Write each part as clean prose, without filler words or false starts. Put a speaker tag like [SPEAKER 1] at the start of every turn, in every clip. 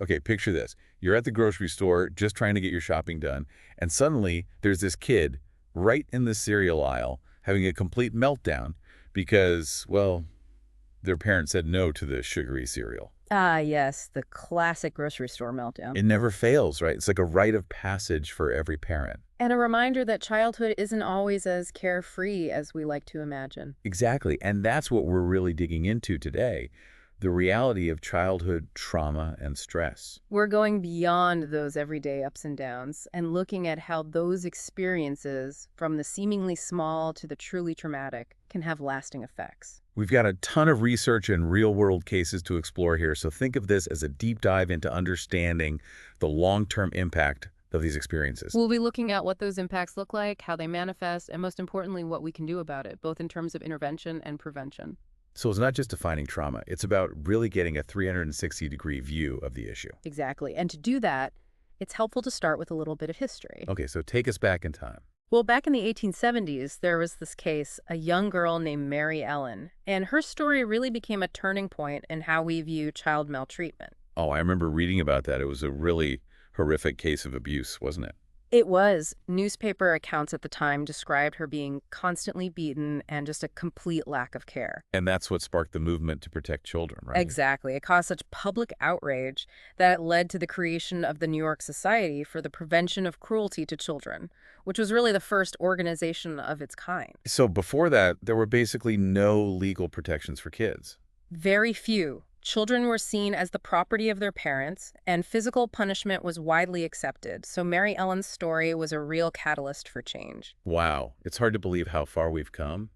[SPEAKER 1] Okay, picture this. You're at the grocery store just trying to get your shopping done, and suddenly there's this kid right in the cereal aisle having a complete meltdown because, well, their parents said no to the sugary cereal.
[SPEAKER 2] Ah, yes, the classic grocery store meltdown.
[SPEAKER 1] It never fails, right? It's like a rite of passage for every parent.
[SPEAKER 2] And a reminder that childhood isn't always as carefree as we like to imagine.
[SPEAKER 1] Exactly, and that's what we're really digging into today, the reality of childhood trauma and stress.
[SPEAKER 2] We're going beyond those everyday ups and downs and looking at how those experiences, from the seemingly small to the truly traumatic, can have lasting effects.
[SPEAKER 1] We've got a ton of research and real-world cases to explore here, so think of this as a deep dive into understanding the long-term impact of these experiences.
[SPEAKER 2] We'll be looking at what those impacts look like, how they manifest, and most importantly, what we can do about it, both in terms of intervention and prevention.
[SPEAKER 1] So it's not just defining trauma, it's about really getting a 360-degree view of the issue.
[SPEAKER 2] Exactly. And to do that, it's helpful to start with a little bit of history.
[SPEAKER 1] Okay, so take us back in time.
[SPEAKER 2] Well, back in the 1870s, there was this case, a young girl named Mary Ellen, and her story really became a turning point in how we view child maltreatment.
[SPEAKER 1] Oh, I remember reading about that. It was a really horrific case of abuse, wasn't it?
[SPEAKER 2] It was. Newspaper accounts at the time described her being constantly beaten and just a complete lack of care.
[SPEAKER 1] And that's what sparked the movement to protect children, right?
[SPEAKER 2] Exactly. It caused such public outrage that it led to the creation of the New York Society for the Prevention of Cruelty to Children, which was really the first organization of its kind.
[SPEAKER 1] So before that, there were basically no legal protections for kids.
[SPEAKER 2] Very few. Children were seen as the property of their parents, and physical punishment was widely accepted, so Mary Ellen's story was a real catalyst for change.
[SPEAKER 1] Wow, it's hard to believe how far we've come,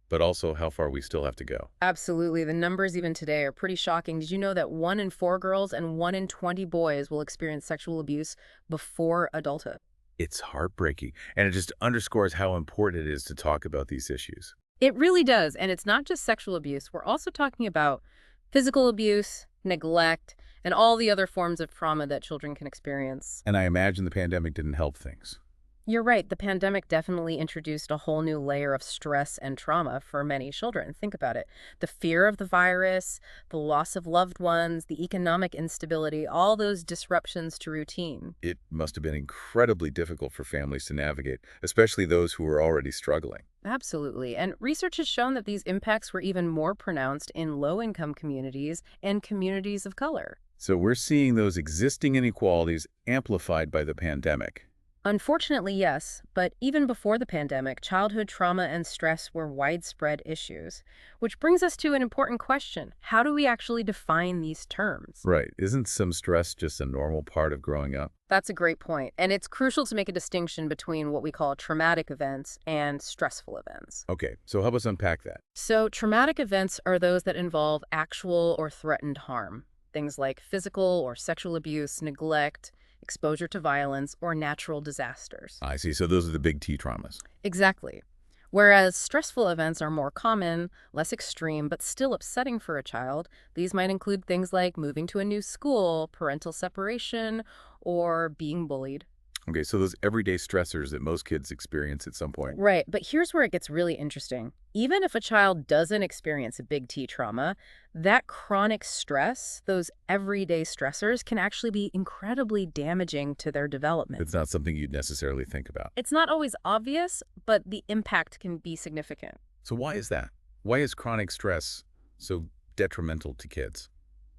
[SPEAKER 1] but also how far we still have to go.
[SPEAKER 2] Absolutely. The numbers even today are pretty shocking. Did you know that 1 in 4 girls and 1 in 20 boys will experience sexual abuse before adulthood?
[SPEAKER 1] It's heartbreaking, and it just underscores how important it is to talk about these issues.
[SPEAKER 2] It really does, and it's not just sexual abuse. We're also talking about physical abuse, neglect, and all the other forms of trauma that children can experience.
[SPEAKER 1] And I imagine the pandemic didn't help things.
[SPEAKER 2] You're right, the pandemic definitely introduced a whole new layer of stress and trauma for many children. Think about it. The fear of the virus, the loss of loved ones, the economic instability, all those disruptions to routine.
[SPEAKER 1] It must have been incredibly difficult for families to navigate, especially those who were already struggling.
[SPEAKER 2] Absolutely. And research has shown that these impacts were even more pronounced in low-income communities and communities of color.
[SPEAKER 1] So we're seeing those existing inequalities amplified by the pandemic.
[SPEAKER 2] Unfortunately, yes, but even before the pandemic, childhood trauma and stress were widespread issues. Which brings us to an important question. How do we actually define these terms?
[SPEAKER 1] Right. Isn't some stress just a normal part of growing up?
[SPEAKER 2] That's a great point, and it's crucial to make a distinction between what we call traumatic events and stressful events.
[SPEAKER 1] Okay, so help us unpack that.
[SPEAKER 2] So, traumatic events are those that involve actual or threatened harm. Things like physical or sexual abuse, neglect, exposure to violence, or natural disasters.
[SPEAKER 1] I see. So those are the big T traumas.
[SPEAKER 2] Exactly. Whereas stressful events are more common, less extreme, but still upsetting for a child. These might include things like moving to a new school, parental separation, or being bullied.
[SPEAKER 1] Okay, so those everyday stressors that most kids experience at some point.
[SPEAKER 2] Right, but here's where it gets really interesting. Even if a child doesn't experience a big T trauma, that chronic stress, those everyday stressors, can actually be incredibly damaging to their development.
[SPEAKER 1] It's not something you'd necessarily think about.
[SPEAKER 2] It's not always obvious, but the impact can be significant.
[SPEAKER 1] So why is that? Why is chronic stress so detrimental to kids?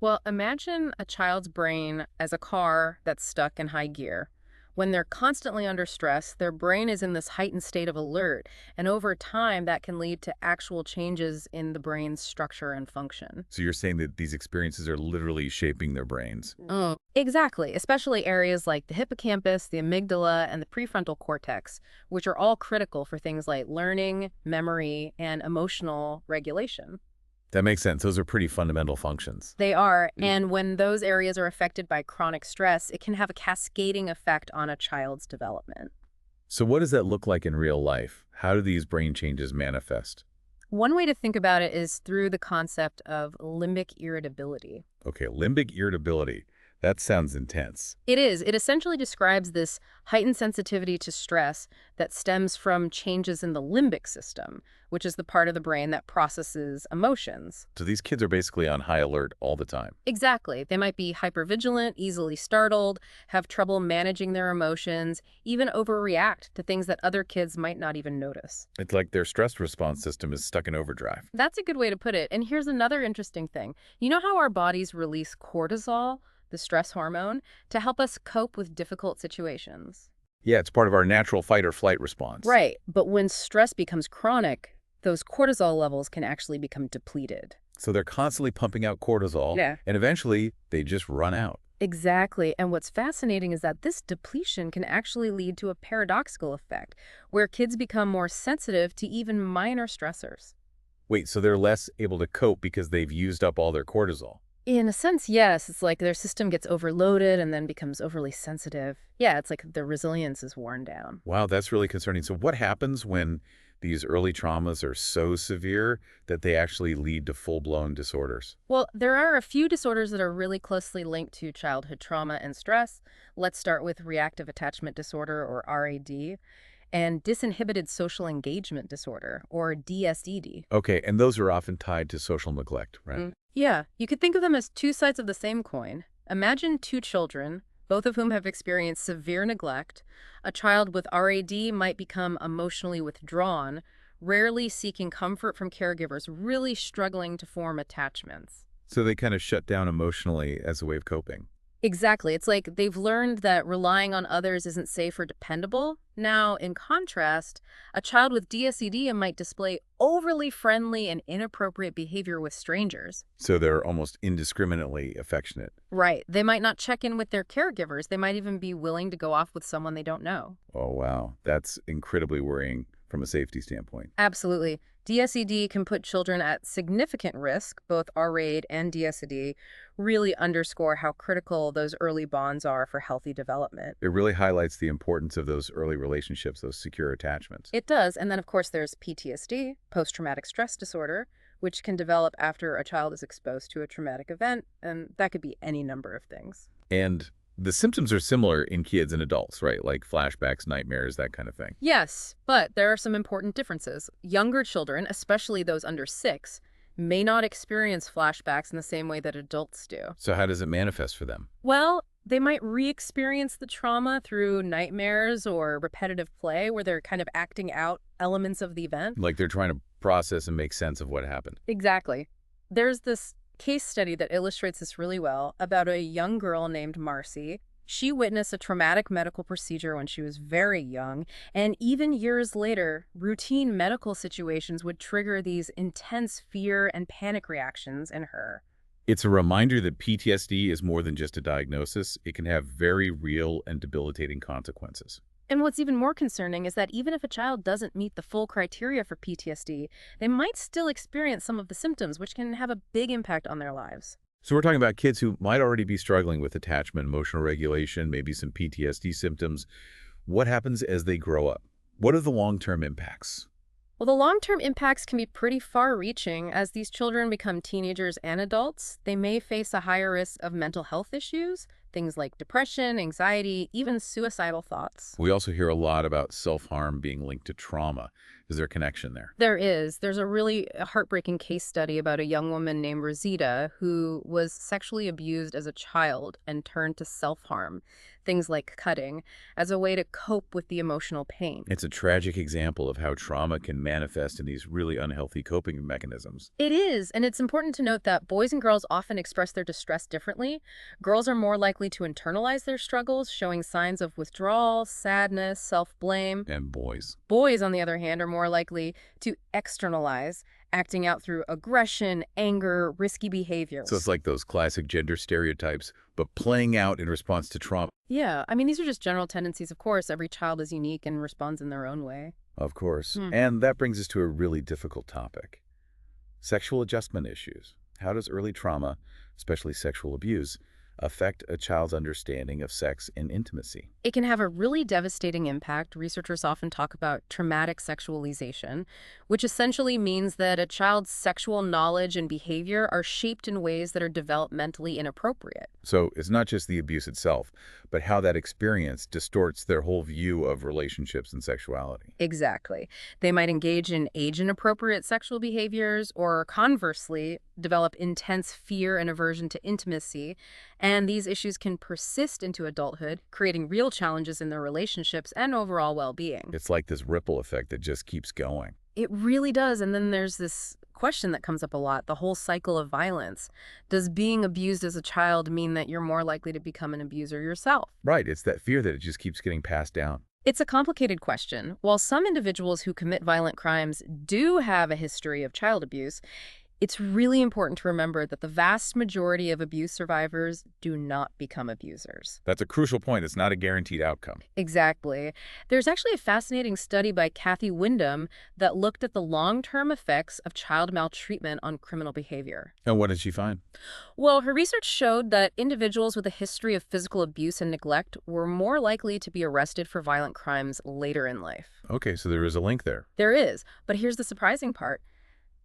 [SPEAKER 2] Well, imagine a child's brain as a car that's stuck in high gear. When they're constantly under stress, their brain is in this heightened state of alert, and over time, that can lead to actual changes in the brain's structure and function.
[SPEAKER 1] So you're saying that these experiences are literally shaping their brains.
[SPEAKER 2] Oh, exactly, especially areas like the hippocampus, the amygdala, and the prefrontal cortex, which are all critical for things like learning, memory, and emotional regulation.
[SPEAKER 1] That makes sense. Those are pretty fundamental functions.
[SPEAKER 2] They are, and when those areas are affected by chronic stress, it can have a cascading effect on a child's development.
[SPEAKER 1] So what does that look like in real life? How do these brain changes manifest?
[SPEAKER 2] One way to think about it is through the concept of limbic irritability.
[SPEAKER 1] Okay, limbic irritability. That sounds intense.
[SPEAKER 2] It is. It essentially describes this heightened sensitivity to stress that stems from changes in the limbic system, which is the part of the brain that processes emotions.
[SPEAKER 1] So these kids are basically on high alert all the time.
[SPEAKER 2] Exactly. They might be hypervigilant, easily startled, have trouble managing their emotions, even overreact to things that other kids might not even notice.
[SPEAKER 1] It's like their stress response system is stuck in overdrive.
[SPEAKER 2] That's a good way to put it. And here's another interesting thing. You know how our bodies release cortisol, the stress hormone, to help us cope with difficult situations?
[SPEAKER 1] Yeah, it's part of our natural fight or flight response.
[SPEAKER 2] Right. But when stress becomes chronic, those cortisol levels can actually become depleted.
[SPEAKER 1] So they're constantly pumping out cortisol,
[SPEAKER 2] Yeah.
[SPEAKER 1] and eventually they just run out.
[SPEAKER 2] Exactly. And what's fascinating is that this depletion can actually lead to a paradoxical effect, where kids become more sensitive to even minor stressors.
[SPEAKER 1] Wait, so they're less able to cope because they've used up all their cortisol?
[SPEAKER 2] In a sense, yes. It's like their system gets overloaded and then becomes overly sensitive. Yeah, it's like their resilience is worn down.
[SPEAKER 1] Wow, that's really concerning. So what happens when these early traumas are so severe that they actually lead to full-blown disorders?
[SPEAKER 2] Well, there are a few disorders that are really closely linked to childhood trauma and stress. Let's start with Reactive Attachment Disorder, or RAD, and Disinhibited Social Engagement Disorder, or DSED.
[SPEAKER 1] Okay, and those are often tied to social neglect, right?
[SPEAKER 2] Yeah, you could think of them as two sides of the same coin. Imagine two children, both of whom have experienced severe neglect. A child with RAD might become emotionally withdrawn, rarely seeking comfort from caregivers, really struggling to form attachments.
[SPEAKER 1] So they kind of shut down emotionally as a way of coping.
[SPEAKER 2] Exactly. It's like they've learned that relying on others isn't safe or dependable. Now, in contrast, a child with DSED might display overly friendly and inappropriate behavior with strangers.
[SPEAKER 1] So they're almost indiscriminately affectionate.
[SPEAKER 2] Right. They might not check in with their caregivers. They might even be willing to go off with someone they don't know.
[SPEAKER 1] Oh, wow. That's incredibly worrying from a safety standpoint.
[SPEAKER 2] Absolutely. DSED can put children at significant risk. Both RAID and DSED really underscore how critical those early bonds are for healthy development.
[SPEAKER 1] It really highlights the importance of those early relationships, those secure attachments.
[SPEAKER 2] It does. And then, of course, there's PTSD, post-traumatic stress disorder, which can develop after a child is exposed to a traumatic event. And that could be any number of things.
[SPEAKER 1] And the symptoms are similar in kids and adults, right? Like flashbacks, nightmares, that kind of thing.
[SPEAKER 2] Yes, but there are some important differences. Younger children, especially those under 6, may not experience flashbacks in the same way that adults do.
[SPEAKER 1] So how does it manifest for them?
[SPEAKER 2] Well, they might re-experience the trauma through nightmares or repetitive play where they're kind of acting out elements of the event.
[SPEAKER 1] Like they're trying to process and make sense of what happened.
[SPEAKER 2] Exactly. There's this case study that illustrates this really well about a young girl named Marcy. She witnessed a traumatic medical procedure when she was very young, and even years later, routine medical situations would trigger these intense fear and panic reactions in her.
[SPEAKER 1] It's a reminder that PTSD is more than just a diagnosis. It can have very real and debilitating consequences.
[SPEAKER 2] And what's even more concerning is that even if a child doesn't meet the full criteria for PTSD, they might still experience some of the symptoms, which can have a big impact on their lives.
[SPEAKER 1] So we're talking about kids who might already be struggling with attachment, emotional regulation, maybe some PTSD symptoms. What happens as they grow up? What are the long-term impacts?
[SPEAKER 2] Well, the long-term impacts can be pretty far-reaching. As these children become teenagers and adults, they may face a higher risk of mental health issues, things like depression, anxiety, even suicidal thoughts.
[SPEAKER 1] We also hear a lot about self-harm being linked to trauma. Is there a connection there?
[SPEAKER 2] There is. There's a really heartbreaking case study about a young woman named Rosita who was sexually abused as a child and turned to self-harm, things like cutting, as a way to cope with the emotional pain.
[SPEAKER 1] It's a tragic example of how trauma can manifest in these really unhealthy coping mechanisms.
[SPEAKER 2] It is, and it's important to note that boys and girls often express their distress differently. Girls are more likely to internalize their struggles, showing signs of withdrawal, sadness, self-blame.
[SPEAKER 1] And boys.
[SPEAKER 2] Boys, on the other hand, are more likely to externalize, acting out through aggression, anger, risky behaviors.
[SPEAKER 1] So it's like those classic gender stereotypes, but playing out in response to trauma.
[SPEAKER 2] Yeah, I mean, these are just general tendencies, of course. Every child is unique and responds in their own way.
[SPEAKER 1] Of course. And that brings us to a really difficult topic. Sexual adjustment issues. How does early trauma, especially sexual abuse, affect a child's understanding of sex and intimacy?
[SPEAKER 2] It can have a really devastating impact. Researchers often talk about traumatic sexualization, which essentially means that a child's sexual knowledge and behavior are shaped in ways that are developmentally inappropriate.
[SPEAKER 1] So it's not just the abuse itself, but how that experience distorts their whole view of relationships and sexuality.
[SPEAKER 2] Exactly. They might engage in age-inappropriate sexual behaviors or conversely develop intense fear and aversion to intimacy. And these issues can persist into adulthood, creating real challenges in their relationships and overall well-being.
[SPEAKER 1] It's like this ripple effect that just keeps going.
[SPEAKER 2] It really does. And then there's this question that comes up a lot, the whole cycle of violence. Does being abused as a child mean that you're more likely to become an abuser yourself?
[SPEAKER 1] Right, it's that fear that it just keeps getting passed down.
[SPEAKER 2] It's a complicated question. While some individuals who commit violent crimes do have a history of child abuse, it's really important to remember that the vast majority of abuse survivors do not become abusers.
[SPEAKER 1] That's a crucial point. It's not a guaranteed outcome.
[SPEAKER 2] Exactly. There's actually a fascinating study by Kathy Wyndham that looked at the long-term effects of child maltreatment on criminal behavior.
[SPEAKER 1] And what did she find?
[SPEAKER 2] Well, her research showed that individuals with a history of physical abuse and neglect were more likely to be arrested for violent crimes later in life.
[SPEAKER 1] Okay, so there is a link there.
[SPEAKER 2] There is, but here's the surprising part.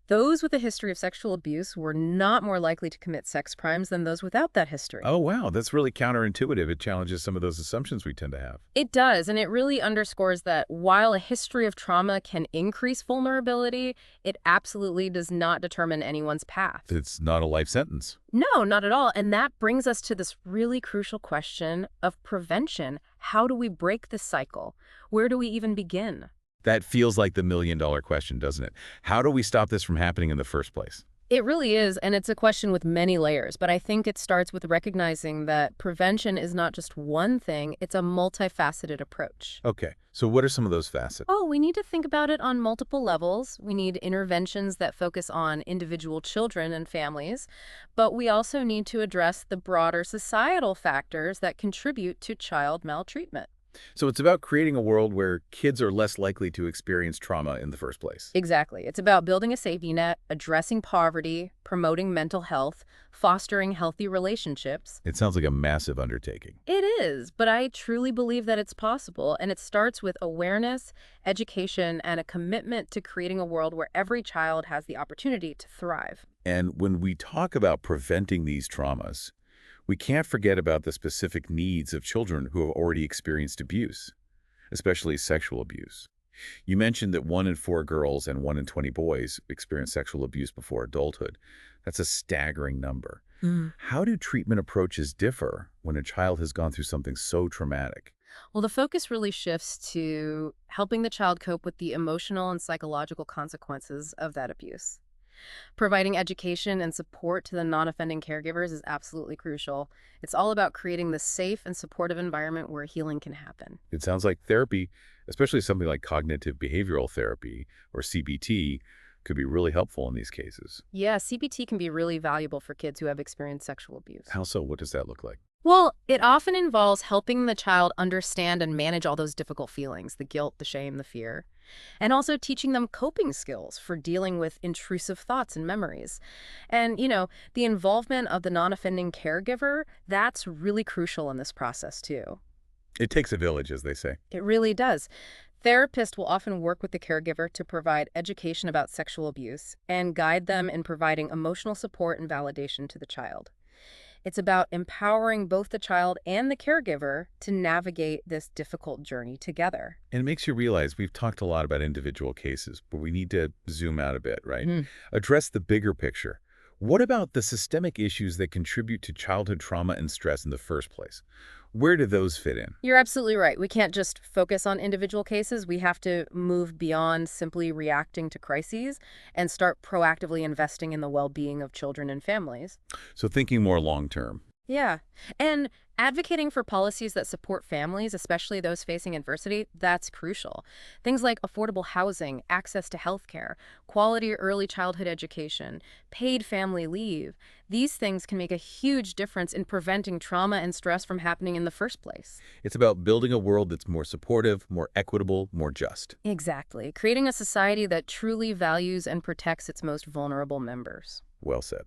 [SPEAKER 2] Those with a history of sexual abuse were not more likely to commit sex crimes than those without that history.
[SPEAKER 1] Oh, wow, that's really counterintuitive. It challenges some of those assumptions we tend to have.
[SPEAKER 2] It does, and it really underscores that while a history of trauma can increase vulnerability, it absolutely does not determine anyone's path.
[SPEAKER 1] It's not a life sentence.
[SPEAKER 2] No, not at all. And that brings us to this really crucial question of prevention. How do we break this cycle? Where do we even begin?
[SPEAKER 1] That feels like the million-dollar question, doesn't it? How do we stop this from happening in the first place?
[SPEAKER 2] It really is, and it's a question with many layers, but I think it starts with recognizing that prevention is not just one thing, it's a multifaceted approach.
[SPEAKER 1] Okay, so what are some of those facets?
[SPEAKER 2] Oh, we need to think about it on multiple levels. We need interventions that focus on individual children and families, but we also need to address the broader societal factors that contribute to child maltreatment.
[SPEAKER 1] So it's about creating a world where kids are less likely to experience trauma in the first place.
[SPEAKER 2] Exactly. It's about building a safety net, addressing poverty, promoting mental health, fostering healthy relationships.
[SPEAKER 1] It sounds like a massive undertaking.
[SPEAKER 2] It is, but I truly believe that it's possible, and it starts with awareness, education, and a commitment to creating a world where every child has the opportunity to thrive.
[SPEAKER 1] And when we talk about preventing these traumas, we can't forget about the specific needs of children who have already experienced abuse, especially sexual abuse. You mentioned that 1 in 4 girls and 1 in 20 boys experience sexual abuse before adulthood. That's a staggering number. How do treatment approaches differ when a child has gone through something so traumatic?
[SPEAKER 2] Well, the focus really shifts to helping the child cope with the emotional and psychological consequences of that abuse. Providing education and support to the non-offending caregivers is absolutely crucial. It's all about creating the safe and supportive environment where healing can happen.
[SPEAKER 1] It sounds like therapy, especially something like cognitive behavioral therapy or CBT, could be really helpful in these cases.
[SPEAKER 2] Yeah, CBT can be really valuable for kids who have experienced sexual abuse.
[SPEAKER 1] How so? What does that look like?
[SPEAKER 2] Well, it often involves helping the child understand and manage all those difficult feelings, the guilt, the shame, the fear, and also teaching them coping skills for dealing with intrusive thoughts and memories. And, the involvement of the non-offending caregiver, that's really crucial in this process, too.
[SPEAKER 1] It takes a village, as they say.
[SPEAKER 2] It really does. Therapists will often work with the caregiver to provide education about sexual abuse and guide them in providing emotional support and validation to the child. It's about empowering both the child and the caregiver to navigate this difficult journey together.
[SPEAKER 1] And it makes you realize we've talked a lot about individual cases, but we need to zoom out a bit, right? Address the bigger picture. What about the systemic issues that contribute to childhood trauma and stress in the first place? Where do those fit in?
[SPEAKER 2] You're absolutely right. We can't just focus on individual cases. We have to move beyond simply reacting to crises and start proactively investing in the well-being of children and families.
[SPEAKER 1] So thinking more long-term.
[SPEAKER 2] Yeah. And advocating for policies that support families, especially those facing adversity, that's crucial. Things like affordable housing, access to healthcare, quality early childhood education, paid family leave. These things can make a huge difference in preventing trauma and stress from happening in the first place.
[SPEAKER 1] It's about building a world that's more supportive, more equitable, more just.
[SPEAKER 2] Exactly. Creating a society that truly values and protects its most vulnerable members.
[SPEAKER 1] Well said.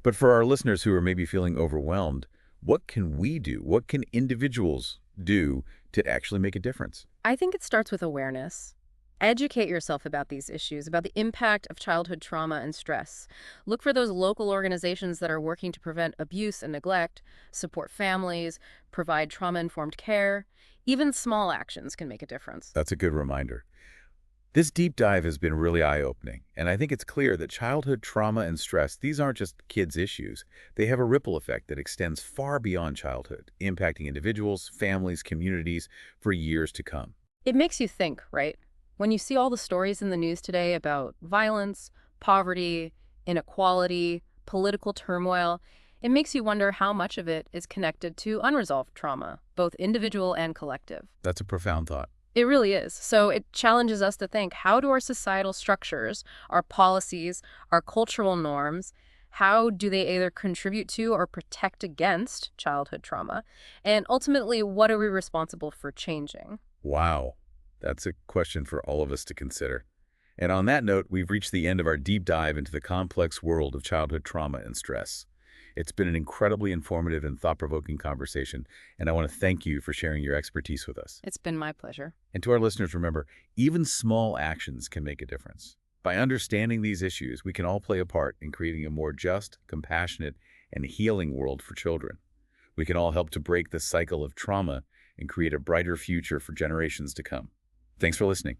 [SPEAKER 1] But for our listeners who are maybe feeling overwhelmed, what can we do? What can individuals do to actually make a difference?
[SPEAKER 2] I think it starts with awareness. Educate yourself about these issues, about the impact of childhood trauma and stress. Look for those local organizations that are working to prevent abuse and neglect, support families, provide trauma-informed care. Even small actions can make a difference.
[SPEAKER 1] That's a good reminder. This deep dive has been really eye-opening, and I think it's clear that childhood trauma and stress, these aren't just kids' issues. They have a ripple effect that extends far beyond childhood, impacting individuals, families, communities for years to come.
[SPEAKER 2] It makes you think, right? When you see all the stories in the news today about violence, poverty, inequality, political turmoil, it makes you wonder how much of it is connected to unresolved trauma, both individual and collective.
[SPEAKER 1] That's a profound thought.
[SPEAKER 2] It really is. So it challenges us to think, how do our societal structures, our policies, our cultural norms, how do they either contribute to or protect against childhood trauma? And ultimately, what are we responsible for changing?
[SPEAKER 1] Wow, that's a question for all of us to consider. And on that note, we've reached the end of our deep dive into the complex world of childhood trauma and stress. It's been an incredibly informative and thought-provoking conversation, and I want to thank you for sharing your expertise with us.
[SPEAKER 2] It's been my pleasure.
[SPEAKER 1] And to our listeners, remember, even small actions can make a difference. By understanding these issues, we can all play a part in creating a more just, compassionate, and healing world for children. We can all help to break the cycle of trauma and create a brighter future for generations to come. Thanks for listening.